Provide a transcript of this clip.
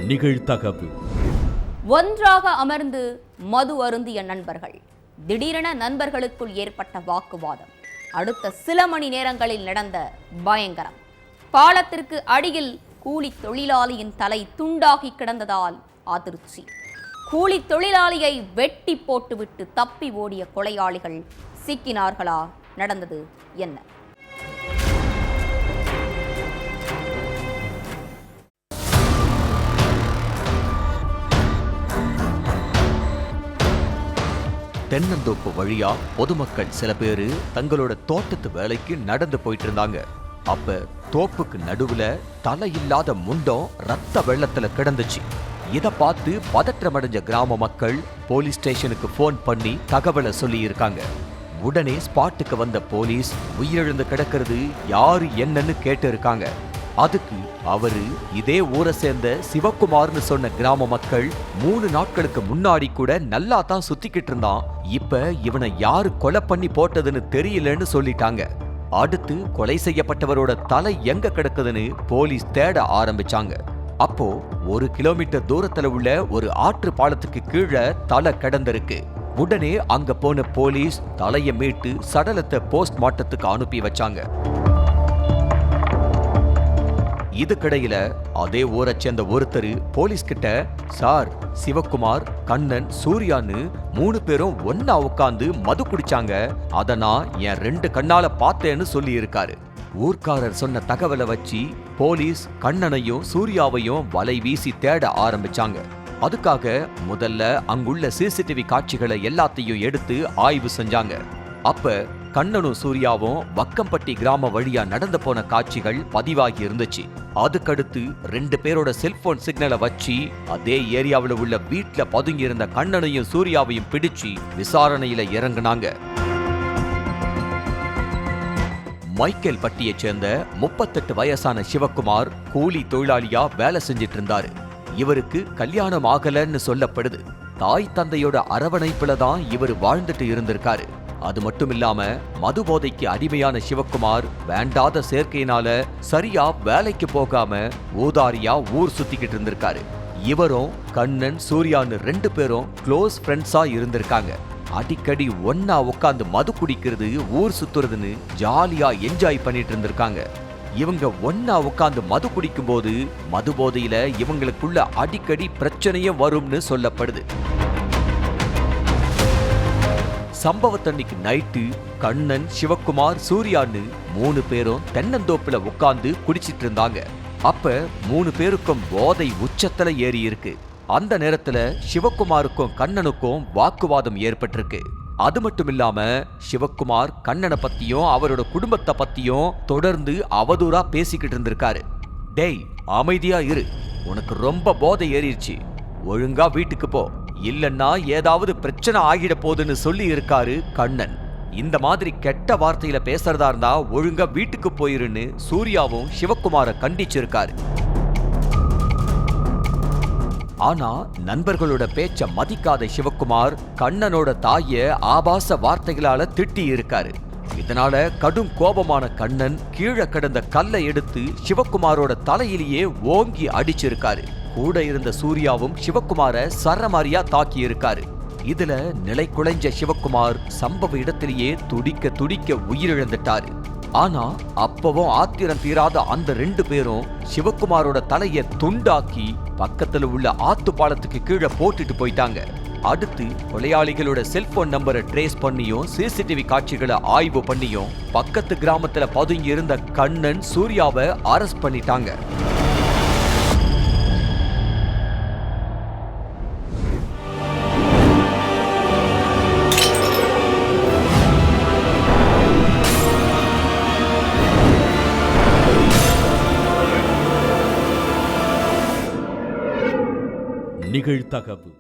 நிகழ்தகவு. ஒன்றாக அமர்ந்து மது அருந்திய நண்பர்கள். திடீரென நண்பர்களுக்குள் ஏற்பட்ட வாக்குவாதம். அடுத்த சில மணி நேரங்களில் நடந்த பயங்கரம். பாலத்திற்கு அடியில் கூலி தொழிலாளியின் தலை துண்டாகி கிடந்ததால் அதிர்ச்சி. கூலி தொழிலாளியை வெட்டி போட்டுவிட்டு தப்பி ஓடிய கொலையாளிகள் சிக்கினார்களா? நடந்தது என்ன? தென்னந்தோப்பு வழியா பொதுமக்கள் சில பேரு தங்களோட தோட்டத்து வேலைக்கு நடந்து போயிட்டு இருந்தாங்க. அப்ப தோப்புக்கு நடுவுல தலையில்லாத முண்டம் ரத்த வெள்ளத்துல கிடந்துச்சு. இத பார்த்து பதற்றமடைஞ்ச கிராம மக்கள் போலீஸ் ஸ்டேஷனுக்கு போன் பண்ணி தகவலை சொல்லி இருக்காங்க. உடனே ஸ்பாட்டுக்கு வந்த போலீஸ் உயிரிழந்து கிடக்கிறது யாரு என்னன்னு கேட்டு இருக்காங்க. அதுக்கு அவரு இதே ஊரை சேர்ந்த சிவக்குமார்னு சொன்ன கிராம மக்கள் 3 நாட்களுக்கு முன்னாடி கூட நல்லா தான் சுத்திக்கிட்டு இருந்தான், இப்ப இவனை யாரு கொலை பண்ணி போட்டதுன்னு தெரியலன்னு சொல்லிட்டாங்க. அடுத்து கொலை செய்யப்பட்டவரோட தலை எங்க கிடக்குதுன்னு போலீஸ் தேட ஆரம்பிச்சாங்க. அப்போ 1 கிலோமீட்டர் தூரத்துல உள்ள ஒரு ஆற்று பாலத்துக்கு கீழே தலை கிடந்திருக்கு. உடனே அங்க போன போலீஸ் தலையை மீட்டு சடலத்தை போஸ்ட்மார்ட்டத்துக்கு அனுப்பி வச்சாங்க. இதுக்கிடையில அதே ஊரை சேர்ந்த ஒருத்தர் போலீஸ் கிட்ட, சார், சிவக்குமார், கண்ணன், சூர்யான்னு 3 பேரும் ஒன்னா உட்காந்து மது குடிச்சாங்க, அத நான் என் 2 கண்ணால பார்த்தேன்னு சொல்லி இருக்காரு. ஊர்க்காரர் சொன்ன தகவலை வச்சு போலீஸ் கண்ணனையும் சூர்யாவையும் வலை வீசி தேட ஆரம்பிச்சாங்க. அதுக்காக முதல்ல அங்குள்ள சிசிடிவி காட்சிகளை எல்லாத்தையும் எடுத்து ஆய்வு செஞ்சாங்க. அப்ப கண்ணனும் சூர்யாவும் வக்கம்பட்டி கிராம வழியா நடந்து போன காட்சிகள் பதிவாகி இருந்துச்சு. அதுக்கடுத்து 2 பேரோட செல்போன் சிக்னலை வச்சு அதே ஏரியாவில் உள்ள வீட்டுல பதுங்கி இருந்த கண்ணனையும் சூர்யாவையும் பிடிச்சு விசாரணையில இறங்குனாங்க. மைக்கேல் பட்டியை சேர்ந்த 38 வயசான சிவக்குமார் கூலி தொழிலாளியா வேலை செஞ்சிட்டு இருந்தாரு. இவருக்கு கல்யாணம் ஆகலன்னு சொல்லப்படுது. தாய் தந்தையோட அரவணைப்புல தான் இவர் வாழ்ந்துட்டு இருந்திருக்காரு. அது மட்டும் இல்லாம மது போதைக்கு அடிமையான சிவக்குமார் வேண்டாத சேர்க்கையினால சரியா வேலைக்கு போகாம ஊதாரியா ஊர் சுத்திக்கிட்டு இருந்திருக்காரு. இவரும் கண்ணன், சூர்யான்னு 2 பேரும் க்ளோஸ் ஃப்ரெண்ட்ஸா இருந்திருக்காங்க. அடிக்கடி ஒன்னா உட்காந்து மது குடிக்கிறது, ஊர் சுத்துறதுன்னு ஜாலியா என்ஜாய் பண்ணிட்டு இருந்திருக்காங்க. இவங்க ஒன்னா உட்காந்து மது குடிக்கும் போது மது போதையில இவங்களுக்குள்ள அடிக்கடி பிரச்சனையும் வரும்னு சொல்லப்படுது. சம்பவத்தன்னைக்கு நைட்டு கண்ணன், சிவக்குமார், சூர்யான்னு 3 பேரும் தென்னந்தோப்புல உட்கார்ந்து குடிச்சிட்டு இருந்தாங்க. அப்ப 3 பேருக்கும் போதை உச்சத்துல ஏறி இருக்கு. அந்த நேரத்துல சிவக்குமாருக்கும் கண்ணனுக்கும் வாக்குவாதம் ஏற்பட்டிருக்கு. அது மட்டும் இல்லாம சிவக்குமார் கண்ணனை பத்தியும் அவரோட குடும்பத்தை பத்தியும் தொடர்ந்து அவதூறா பேசிக்கிட்டு இருந்திருக்காரு. டேய், அமைதியா இரு, உனக்கு ரொம்ப போதை ஏறிடுச்சு, ஒழுங்கா வீட்டுக்கு போ, இல்லன்னா ஏதாவது பிரச்சனை ஆகிட போதுன்னு சொல்லி இருக்காரு கண்ணன். இந்த மாதிரி கெட்ட வார்த்தையில பேசுறதா இருந்தா ஒழுங்கா வீட்டுக்கு போயிருன்னு சூர்யாவும் சிவக்குமார கண்டிச்சிருக்காரு. ஆனா நண்பர்களோட பேச்ச மதிக்காத சிவக்குமார் கண்ணனோட தாய ஆபாச வார்த்தைகளால திட்டி இருக்காரு. இதனால கடும் கோபமான கண்ணன் கீழே கிடந்த கல்லை எடுத்து சிவக்குமாரோட தலையிலேயே ஓங்கி அடிச்சிருக்காரு. கூட இருந்த சூர்யாவும் சிவக்குமார சரமாரியா தாக்கி இருக்காரு. இதுல நிலை குலைஞ்ச சிவக்குமார் சம்பவ இடத்திலேயே துடிக்க துடிக்க உயிரிழந்துட்டாரு. ஆனா அப்பவும் ஆத்திரம் தீராத அந்த 2 பேரும் சிவக்குமாரோட தலைய துண்டாக்கி பக்கத்துல உள்ள ஆத்து பாலத்துக்கு கீழே போட்டுட்டு போயிட்டாங்க. அடுத்து கொலையாளிகளோட செல்போன் நம்பரை ட்ரேஸ் பண்ணியும் சிசிடிவி காட்சிகளை ஆய்வு பண்ணியும் பக்கத்து கிராமத்துல பதுங்கி இருந்த கண்ணன், சூர்யாவை அரெஸ்ட் பண்ணிட்டாங்க. நிகழ்தகவு.